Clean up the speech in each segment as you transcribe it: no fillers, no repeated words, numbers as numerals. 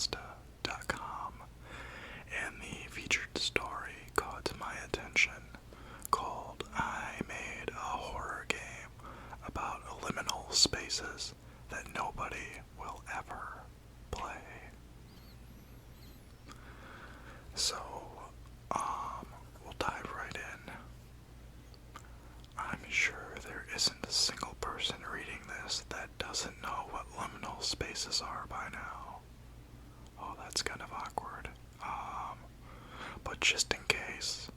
creepypasta.com, and the featured story caught my attention, called I Made a Horror Game About Liminal Spaces That Nobody Will Ever Play. So, we'll dive right in. I'm sure there isn't a single person reading this that doesn't know what liminal spaces are by now. Oh, that's kind of awkward. But just in case,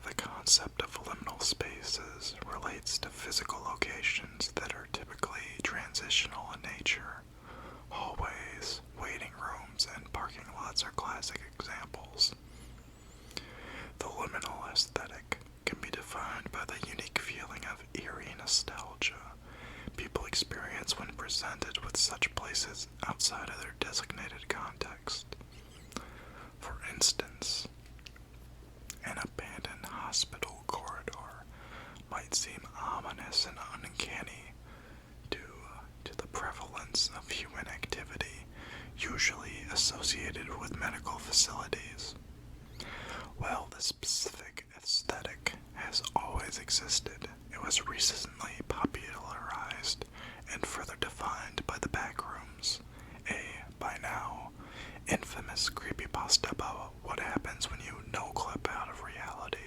the concept of liminal spaces relates to physical locations that are typically transitional in nature. Hallways, waiting rooms, and parking lots are classic examples. The liminal aesthetic can be defined by the unique feeling of eerie nostalgia people experience when presented with such places outside of their designated context. For instance, an abandoned hospital corridor might seem ominous and uncanny due to the prevalence of human activity usually associated with medical facilities. While the specific aesthetic has always existed, it was recently popularized and further defined by the backrooms, a, by now, infamous creepypasta about what happens when you no-clip out of reality.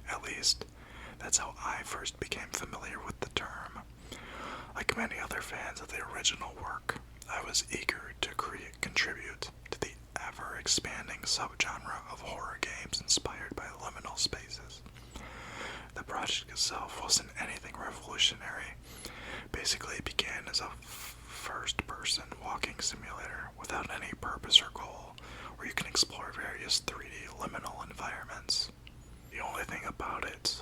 At least, that's how I first became familiar with the term. Like many other fans of the original work, I was eager to contribute to the ever-expanding subgenre of horror games inspired by liminal spaces. The project itself wasn't anything revolutionary. Basically, it began as a first-person walking simulator without any purpose or goal, where you can explore various 3D liminal environments. The only thing about it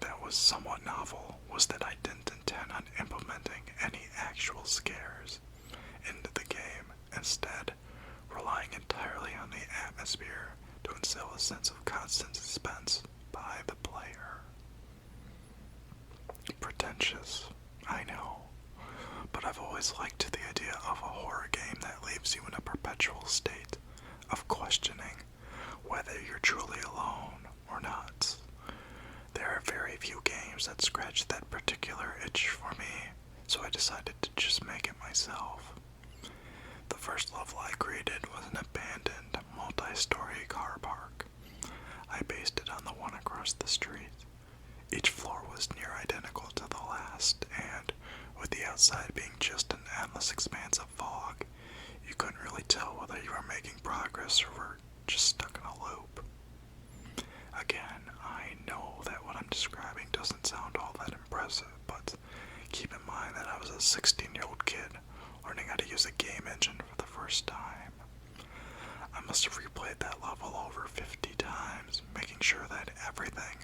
that was somewhat novel was that I didn't intend on implementing any actual scares into the game, instead relying entirely on the atmosphere to instill a sense of constant suspense by the player. Pretentious, I know, but I've always liked the idea of a horror game that leaves you in a perpetual state of questioning whether you're truly alone or not. There are very few games that scratch that particular itch for me, so I decided to just make it myself. The first level I created was an abandoned, multi-story car park. I based it on the one across the street. Each floor was near identical to the last, and, with the outside being just an endless expanse of fog, you couldn't really tell whether you were making progress or were just stuck in a loop. Again, I know that what I'm describing doesn't sound all that impressive, but keep in mind that I was a 16-year-old kid learning how to use a game engine for the first time. I must have replayed that level over 50 times, making sure that everything,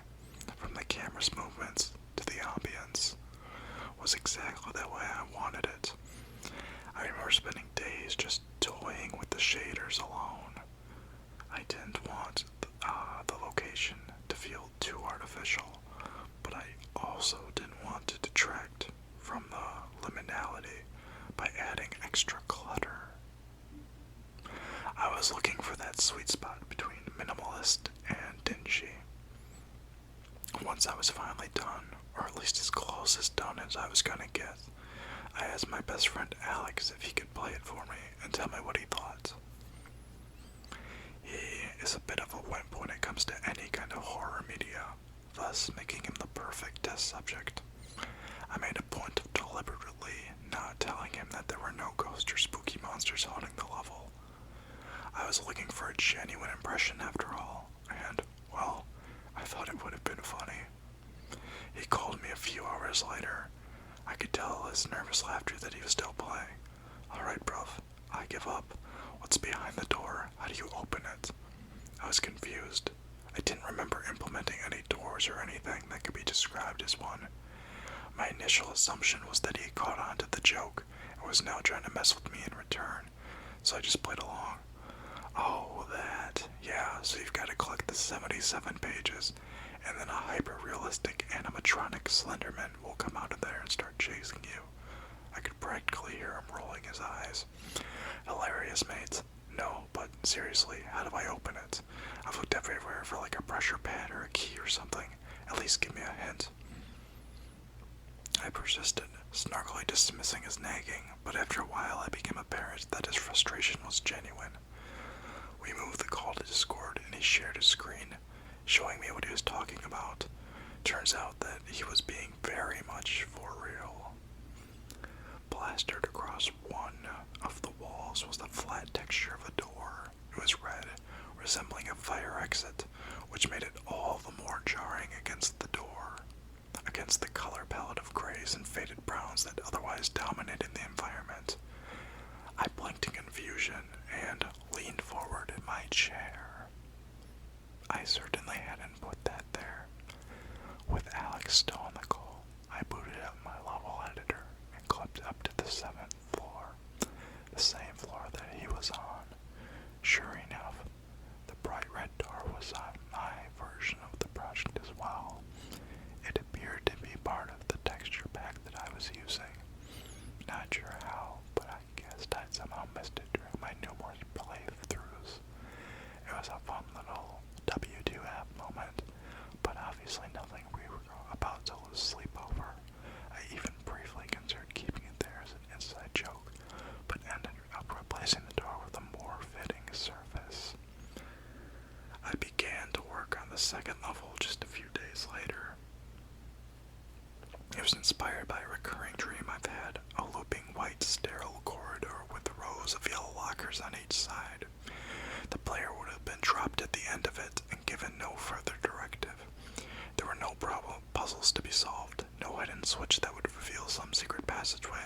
from the camera's movements to the ambience, was exactly the way I wanted it. I remember spending days just toying with the shaders alone. I didn't want the location to feel too artificial, but I also didn't want to detract from the liminality by adding extra clutter. I was looking for that sweet spot between minimalist and dingy. Once I was finally done, or at least as close as done as I was gonna get, I asked my best friend Alex if he could play it for me and tell me what he thought. He is a bit of a wimp when it comes to any kind of horror media, thus making him the perfect test subject. I made a point of deliberately not telling him that there were no ghosts or spooky monsters haunting the level. I was looking for a genuine impression after all, and, well, I thought it would have been funny. He called me a few hours later. I could tell his nervous laughter that he was still playing. Alright, bruv, I give up. What's behind the door? How do you open it? I was confused. I didn't remember implementing any doors or anything that could be described as one. My initial assumption was that he had caught on to the joke and was now trying to mess with me in return, so I just played along. Oh, that. Yeah, so you've got to collect the 77 pages, and then a hyper-realistic animatronic Slenderman will come out of there and start chasing you. I could practically hear him rolling his eyes. Hilarious, mates. Seriously, how do I open it? I've looked everywhere for like a pressure pad or a key or something. At least give me a hint. I persisted, snarkily dismissing his nagging, but after a while it became apparent that his frustration was genuine. We moved the call to Discord and he shared his screen, showing me what he was talking about. Turns out that he was being very much for real. Plastered across one of the walls was the flat texture of a door. It was red, resembling a fire exit, which made it all the more jarring against the door, against the color palette of grays and faded browns that otherwise dominated the environment. I blinked in confusion and leaned forward in my chair. I certainly hadn't put that there. With Alex still on the call, I booted up my level editor and clipped up to the 7th floor, the same floor that he was on. Sure enough, the bright red door was on my version of the project as well. It appeared to be part of the texture pack that I was using. Not sure how, but I guessed I'd somehow missed it during my numerous playthroughs. It was a fun little W2F moment, but obviously nothing we were about to lose sleep over. I even briefly considered keeping it there as an inside joke, but ended up replacing the door with a more fitting surface. I began to work on the second level just a few days later. It was inspired by a recurring dream I've had, a looping white sterile corridor with rows of yellow lockers on each side. The player would have been dropped at the end of it and given no further directive. There were no puzzles to be solved, no hidden switch that would reveal some secret passageway.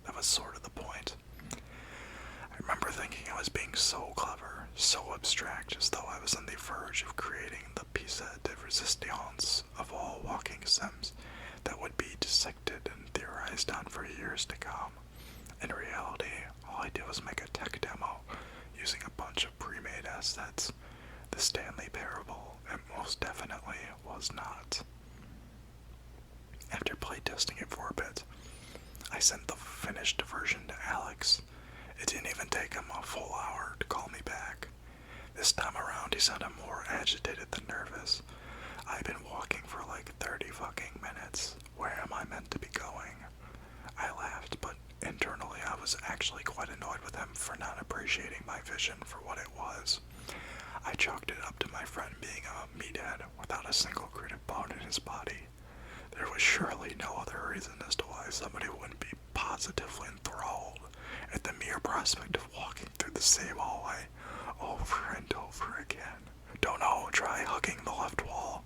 That was sort of the point. I remember thinking I was being so clever, so abstract, as though I was on the verge of creating the piece de resistance of all walking sims that would be dissected and theorized on for years to come. In reality, all I did was make a tech demo using a bunch of pre-made assets. The Stanley Parable, it most definitely was not. After playtesting it for a bit, I sent the finished version to Alex. It didn't even take him a full hour to call me back. This time around, he sounded more agitated than nervous. I've been walking for like 30 fucking minutes. Where am I meant to be going? I laughed, but internally I was actually quite annoyed with him for not appreciating my vision for what it was. I chalked it up to my friend being a meathead without a single creative bone in his body. There was surely no other reason as to why somebody wouldn't be positively enthralled at the mere prospect of walking through the same hallway over and over again. Don't know, try hugging the left wall.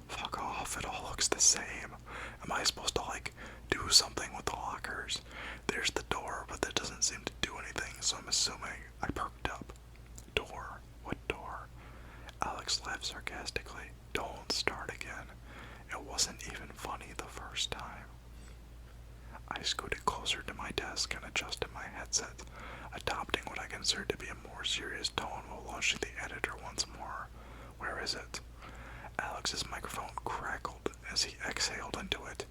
Fuck off, it all looks the same. Am I supposed to, like, do something with the lockers? There's the door, but that doesn't seem to do anything, so I'm assuming. I perked up. Door? What door? Alex laughed sarcastically. Don't start again. It wasn't even funny the first time. I scooted closer to my desk and adjusted my headset, adopting what I considered to be a more serious tone while launching the editor once more. Where is it? Alex's microphone crackled as he exhaled into it.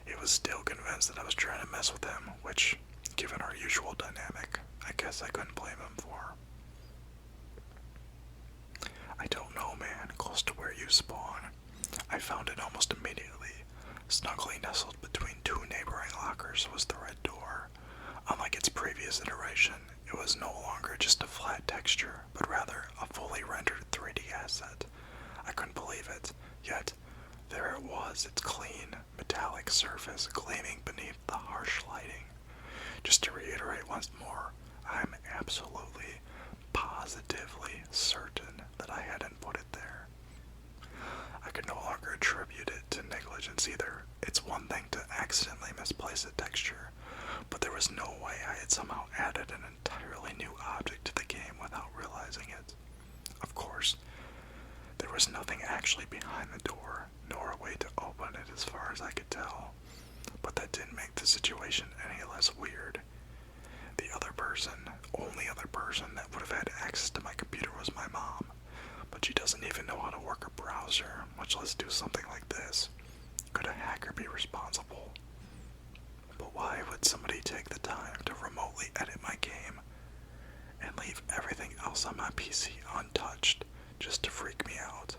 He was still convinced that I was trying to mess with him, which, given our usual dynamic, I guess I couldn't blame him for. I don't know, man, close to where you spawn. I found it almost immediately. Snugly nestled between two neighboring lockers was the red door. Unlike its previous iteration, it was no longer just a flat texture, but rather a fully rendered 3D asset. I couldn't believe it, yet there it was, its clean, metallic surface gleaming beneath the harsh lighting. Just to reiterate once more, I'm absolutely, positively certain that I hadn't put it there. I could no longer attribute it to negligence either. It's one thing to accidentally misplace a texture, but there was no way I had somehow added an entirely new object to the game without realizing it. Of course, there was nothing actually behind the door, nor a way to open it as far as I could tell, but that didn't make the situation any less weird. The only other person that would have had access to my computer was my mom, but she doesn't even know how to work a browser, much less do something like this. Could a hacker be responsible? But why would somebody take the time to remotely edit my game and leave everything else files on my PC untouched just to freak me out.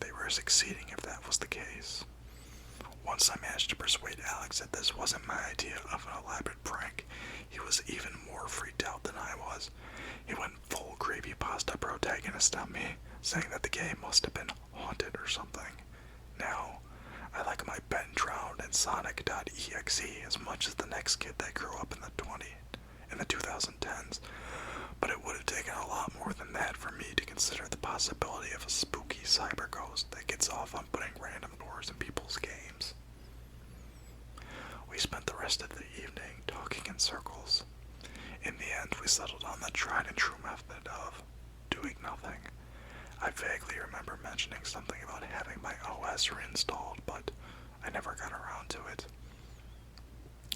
They were succeeding if that was the case. Once I managed to persuade Alex that this wasn't my idea of an elaborate prank, he was even more freaked out than I was. He went full Creepypasta protagonist on me, saying that the game must have been haunted or something. Now, I like my Ben Drowned and Sonic.exe as much as the next kid that grew up in the 2010s, but it would have taken a lot more than that for me to consider the possibility of a spooky cyber ghost that gets off on putting random doors in people's games. We spent the rest of the evening talking in circles. In the end, we settled on the tried and true method of doing nothing. I vaguely remember mentioning something about having my OS reinstalled, but I never got around to it.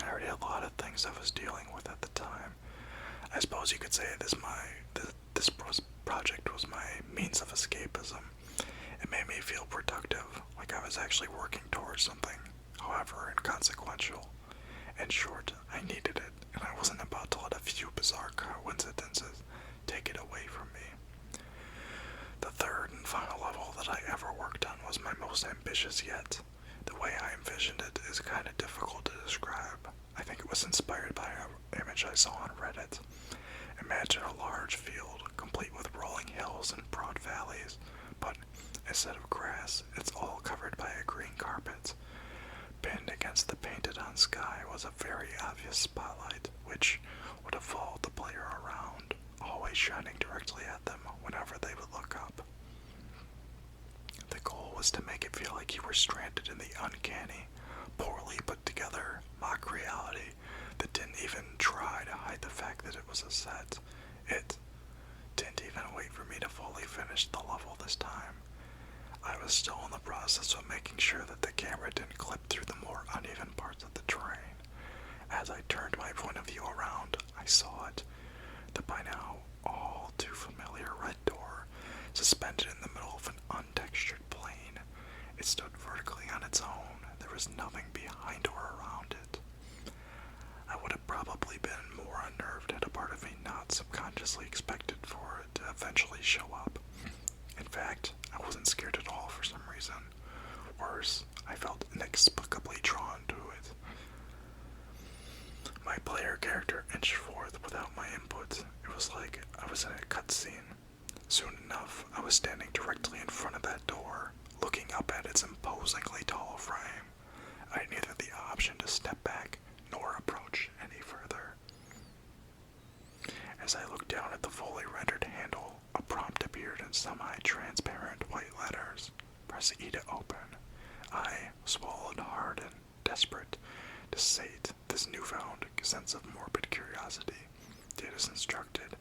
I already had a lot of things I was dealing with at the time. I suppose you could say this project was my means of escapism. It made me feel productive, like I was actually working towards something, however inconsequential. In short, I needed it, and I wasn't about to let a few bizarre coincidences take it away from me. The third and final level that I ever worked on was my most ambitious yet. The way I envisioned it is kind of difficult to describe. I think it was inspired by an image I saw on Reddit. Imagine a large field, complete with rolling hills and broad valleys, but instead of grass, it's all covered by a green carpet. Pinned against the painted-on sky was a very obvious spotlight, which would have followed the player around, always shining directly at them whenever they would look up. The goal was to make it feel like you were stranded in the uncanny, poorly put together mock reality that didn't even try to hide the fact that it was a set. It didn't even wait for me to fully finish the level this time. I was still in the process of making sure that the camera didn't clip through the more uneven parts of the terrain. As I turned my point of view around, I saw it. The by now all too familiar red door, suspended in the middle of an untextured plane. It stood vertically on its own. There was nothing behind or around it. I would have probably been more unnerved had a part of me not subconsciously expected for it to eventually show up. In fact, I wasn't scared at all for some reason. Worse, I felt inexplicably drawn to it. My player character inched forth without my input. It was like I was in a cutscene. Soon enough, I was standing directly in front of that door, looking up at its imposingly tall frame. I had neither the option to step back nor approach any further. As I looked down at the fully rendered handle, a prompt appeared in semi-transparent white letters. Press E to open. I swallowed hard and desperate to sate this newfound sense of morbid curiosity. Did as instructed.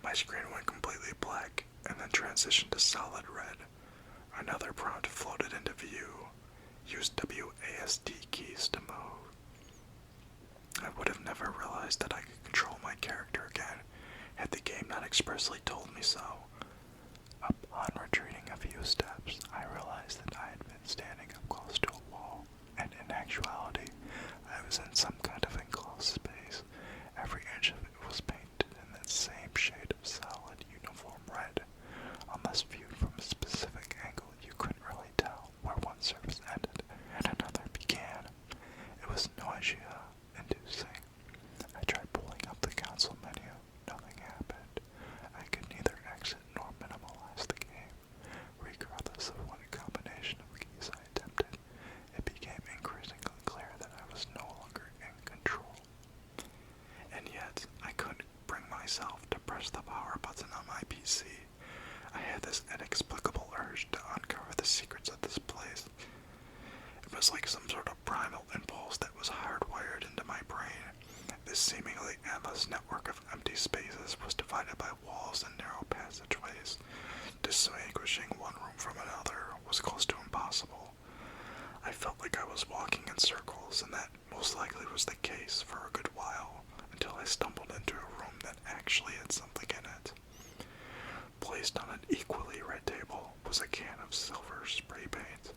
My screen went completely black and then transitioned to solid red. Another prompt floated into view. Use WASD keys to move. I would have never realized that I could control my character again had the game not expressly told me so. Upon retreating a few steps, I realized that I had been standing up close to a wall, and in actuality, I was in some kind of enclosed space. Every inch of it was painted in that same shade of solid, uniform red. Unless viewed from a specific angle, you couldn't really tell where one surface ended and another began. It was nausea-inducing. I tried pulling up the console menu. Nothing happened. I could neither exit nor minimalize the game. Regardless of what combination of keys I attempted, it became increasingly clear that I was no longer in control. And yet, I couldn't bring myself to press the power button on my PC. I had this inexplicable urge to uncover the secrets of this place. It was like some sort of primal impulse that was hardwired into my brain. This seemingly endless network of empty spaces was divided by walls and narrow passageways. Distinguishing one room from another was close to impossible. I felt like I was walking in circles, and that most likely was the case for a good while, until I stumbled into a room that actually had something in it. Placed on an equally red table was a can of silver spray paint.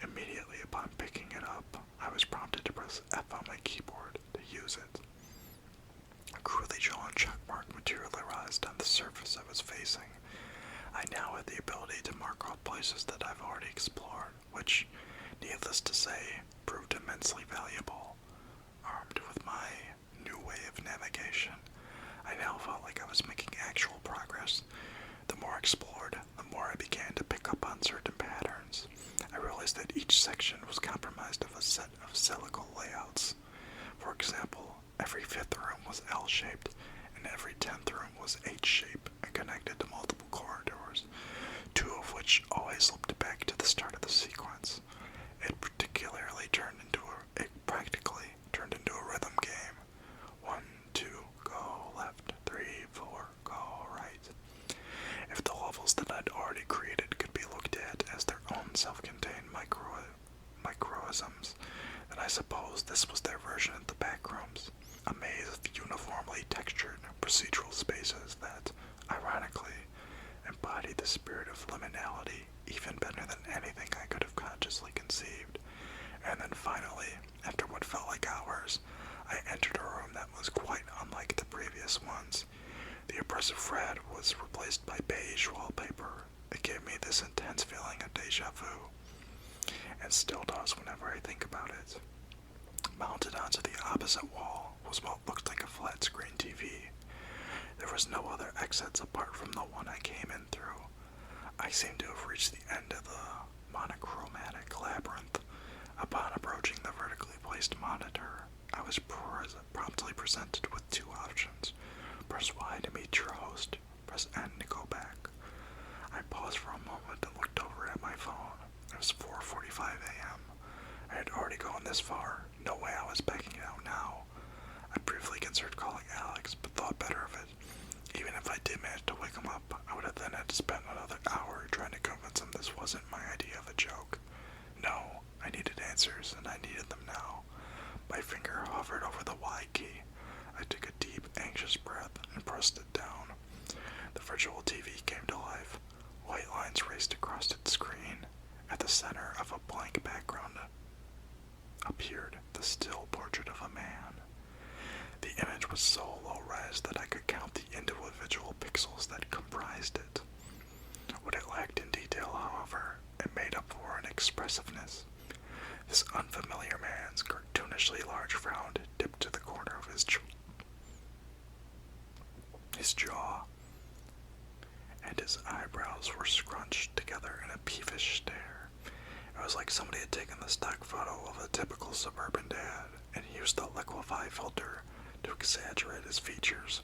Immediately upon picking it up, I was prompted to press F on my keyboard to use it. A crudely drawn checkmark materialized on the places that I've already explored, which, needless to say, proved immensely valuable. Armed with my new way of navigation, I now felt like I was making actual progress. The more I explored, the more I began to pick up on certain patterns. I realized that each section was comprised of a set of cyclical layouts. For example, every fifth room was L-shaped, and every 10th room was H-shaped and connected to multiple corridors, two of which always looped back to the start of the sequence. It practically turned into a rhythm game. 1, 2, go left, 3, 4, go right. If the levels that I'd already created could be looked at as their own self-contained microisms, then I suppose this was their version of the backrooms, a maze of uniformly textured procedural spaces that, ironically, embodied the spirit of liminality even better than anything I could have consciously conceived. And then finally, after what felt like hours, I entered a room that was quite unlike the previous ones. The oppressive red was replaced by beige wallpaper. It gave me this intense feeling of deja vu, and still does whenever I think about it. Mounted onto the opposite wall was what looked like a flat screen TV. There was no other exits apart from the one I came in through. I seemed to have reached the end of the monochromatic labyrinth. Upon approaching the vertically placed monitor, I was promptly presented with two options. Press Y to meet your host, press N to go back. I paused for a moment and looked over at my phone. It was 4:45 a.m. I had already gone this far. No way I was backing out now. I briefly considered calling Alex, but thought better of it. Even if I did manage to wake him up, I would have then had to spend another hour trying to convince him this wasn't my idea of a joke. No, I needed answers, and I needed them now. My finger hovered over the Y key. I took a deep, anxious breath and pressed it down. The virtual TV came to life. White lines raced across its screen. At the center of a blank background appeared the still portrait of a man. The image was so low-res that I could count the individual pixels that comprised it. What it lacked in detail, however, it made up for in expressiveness. This unfamiliar man's cartoonishly large frown dipped to the corner of his jaw, and his eyebrows were scrunched together in a peevish stare. It was like somebody had taken the stock photo of a typical suburban dad and used the liquify filter to exaggerate his features.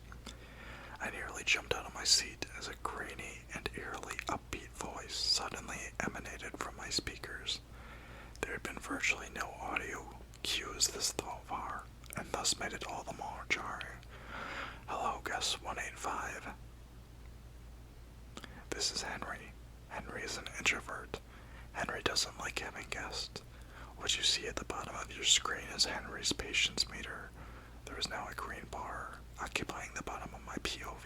I nearly jumped out of my seat as a grainy and eerily upbeat voice suddenly emanated from my speakers. There had been virtually no audio cues this far, and thus made it all the more jarring. Hello, guest 185. This is Henry. Henry is an introvert. Henry doesn't like having guests. What you see at the bottom of your screen is Henry's patience meter. There is now a green bar occupying the bottom of my POV.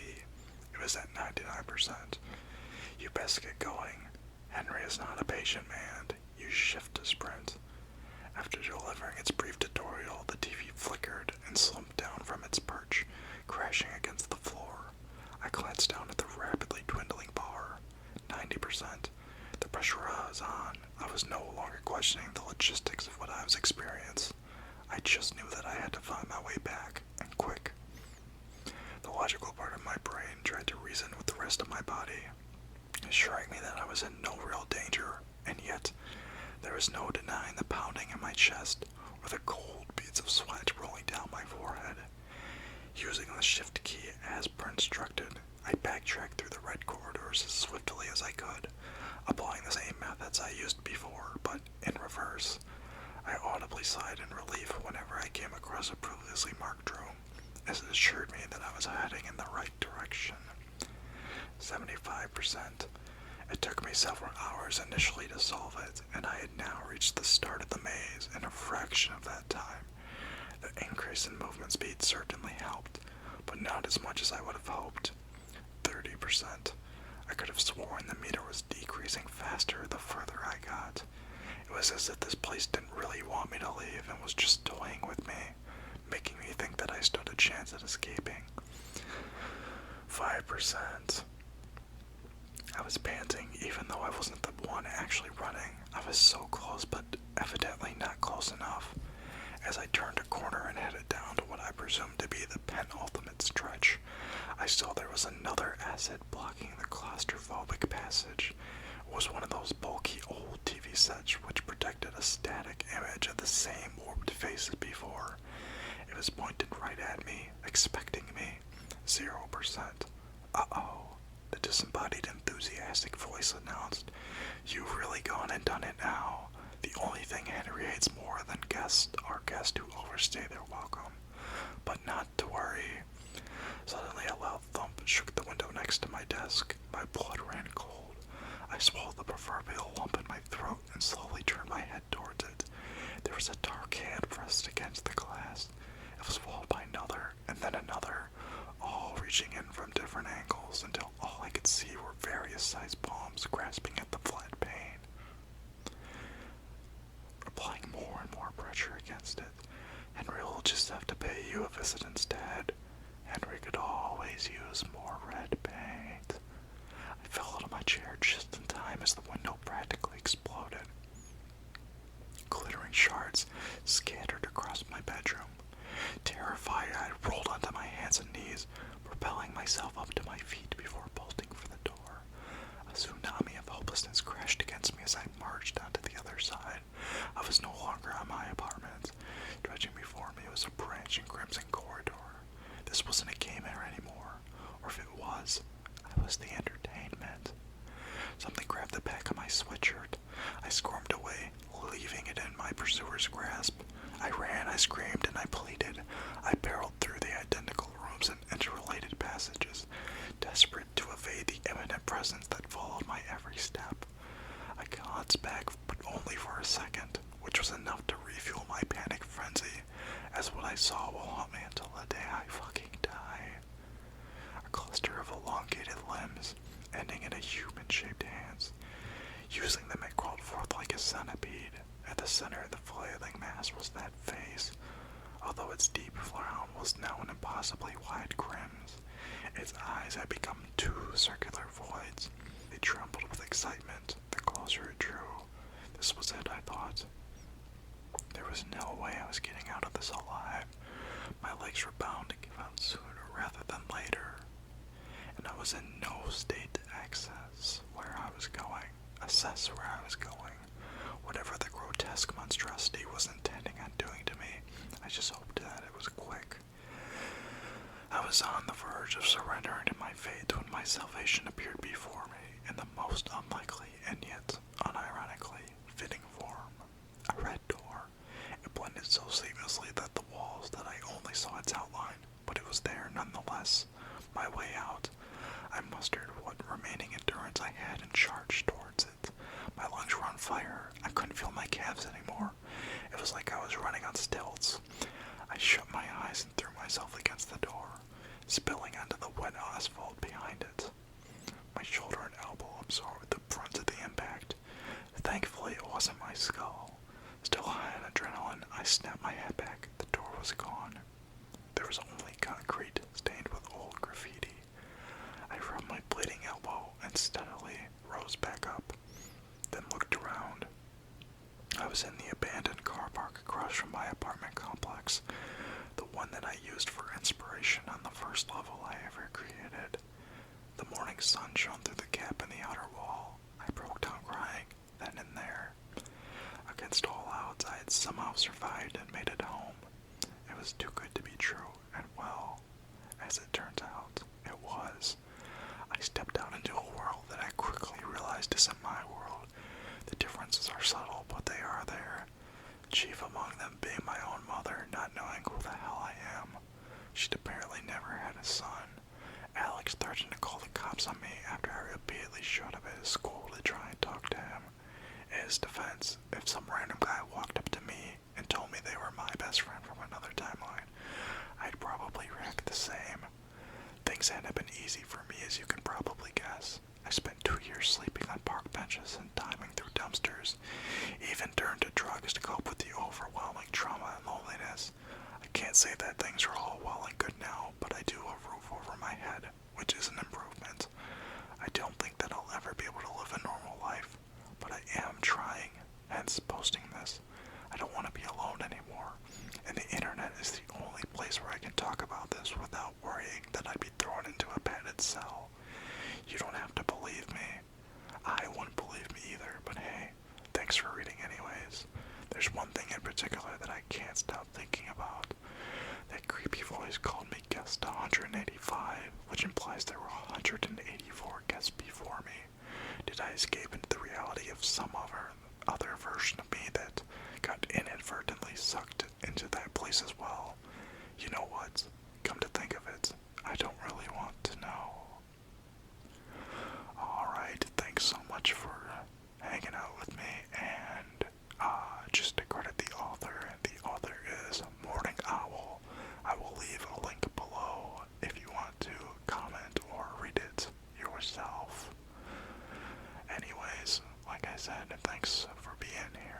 It was at 99%. You best get going. Henry is not a patient man. You shift to sprint. After delivering its brief tutorial, the TV flickered and slumped down from its perch, crashing against the floor. I glanced down at the rapidly dwindling bar. 90%. The pressure was on. I was no longer questioning the logistics of what I was experiencing. I just knew that I had to find my way back, and quick. The logical part of my brain tried to reason with the rest of my body, assuring me that I was in no real danger, and yet there was no denying the pounding in my chest or the cold beads of sweat rolling down my forehead. Using the shift key as per instructed, I backtracked through the red corridors as swiftly as I could, applying the same methods I used before, but in reverse. I audibly sighed in relief whenever I came across a previously marked room, as it assured me that I was heading in the right direction. 75%. It took me several hours initially to solve it, and I had now reached the start of the maze in a fraction of that time. The increase in movement speed certainly helped, but not as much as I would have hoped. 30%. I could have sworn the meter was decreasing faster the further I got. It was as if this place didn't really want me to leave and was just toying with me, making me think that I stood a chance at escaping. 5%. I was panting even though I wasn't the one actually running. I was so close, but evidently not close enough. As I turned a corner and headed down to what I presumed to be the penultimate stretch, I saw there was another asset blocking the claustrophobic passage. It was one of those bulky old TV sets which projected a static image of the same warped face as before. It was pointed right at me, expecting me. 0%. Uh-oh. The disembodied enthusiastic voice announced. You've really gone and done it now. The only thing Henry hates more than guests are guests who overstay their welcome. But not to worry. Suddenly a loud thump shook the window next to my desk. My blood ran cold. I swallowed the proverbial lump in my throat and slowly turned my head towards it. There was a dark hand pressed against the glass. It was followed by another, and then another, all reaching in from different angles until all I could see were various sized palms grasping at the flat pane. Applying more and more pressure against it. Henry will just have to pay you a visit instead. Henry could always use more red paint. I fell out of my chair just in time as the window practically exploded. Glittering shards scattered across my bedroom. Terrified, I rolled onto my hands and knees, propelling myself up to my feet before bolting for the door. A tsunami of hopelessness crashed against me as I marched onto the other side. I was no longer on my apartment. Stretching before me was a branching crimson corridor. This wasn't a game area anymore, or if it was, I was the entertainment. Something grabbed the back of my sweatshirt. I squirmed away, leaving it in my pursuer's grasp. I ran, I screamed, and I pleaded. I barreled through the identical rooms and interrelated passages, desperate to evade the imminent presence that followed my every step. I glanced back, but only for a second, which was enough to refuel my panic frenzy, as what I saw will haunt me until the day I fucking die. A cluster of elongated limbs, ending in a human-shaped hands. Using them, it crawled forth like a centipede. At the center of the flailing mass was that face, although its deep frown was now an impossibly wide grimace. Its eyes had become two circular voids. They trembled with excitement the closer it drew. This was it, I thought. There was no way I was getting out of this alive. My legs were bound to give out sooner rather than later, and I was in no state to assess where I was going. Whatever the grotesque monstrosity was intending on doing to me, I just hoped that it was quick. I was on the verge of surrendering to my fate when my salvation appeared before me in the most unlikely and yet unironically fitting form. A red door. It blended so seamlessly that the walls that I only saw its outline, but it was there nonetheless. My way out. I mustered what remaining endurance I had and charged towards it. My lungs were on fire. I couldn't feel my calves anymore. It was like I was running on stilts. I shut my eyes and threw myself against the door, spilling onto the wet asphalt behind it. My shoulder and elbow absorbed the brunt of the impact. Thankfully, it wasn't my skull. Still high on adrenaline, I snapped my head back. The door was gone. There was only concrete stained with old graffiti. I rubbed my bleeding elbow and steadily rose back up, then looked around. I was in the abandoned car park across from my apartment complex, the one that I used for inspiration on the first level I ever created. The morning sun shone through the gap in the outer wall. I broke down crying, then and there. Against all odds, I had somehow survived and made it home. It was too good to be true, and well, as it turns out, it was. I stepped out into a world that I quickly realized isn't my world. The differences are subtle, but they are there. Chief among them being my own mother, not knowing who the hell I am. She'd apparently never had a son. Alex threatened to call the cops on me after I repeatedly showed up at his school to try and talk to him. In his defense, if some random guy walked up to me and told me they were my best friend from another timeline, I'd probably react the same. Things hadn't been easy for me, as you can probably guess. I spent 2 years sleeping on park benches and diving through dumpsters, even turned to drugs to cope with the overwhelming trauma and loneliness. I can't say that things are all well and good now, but I do have a roof over my head, which is an improvement. I don't think that I'll ever there's one thing in particular that I can't stop thinking about. That creepy voice called me guest 185, which implies there were 184 guests before me. Did I escape into the reality of some other version of me that got inadvertently sucked into that place as well? You know what? Come to think of it, I don't really want to know. Alright, thanks so much for hanging out with me, and just to credit the author is Morning Owl. I will leave a link below if you want to comment or read it yourself. Anyways, like I said, thanks for being here.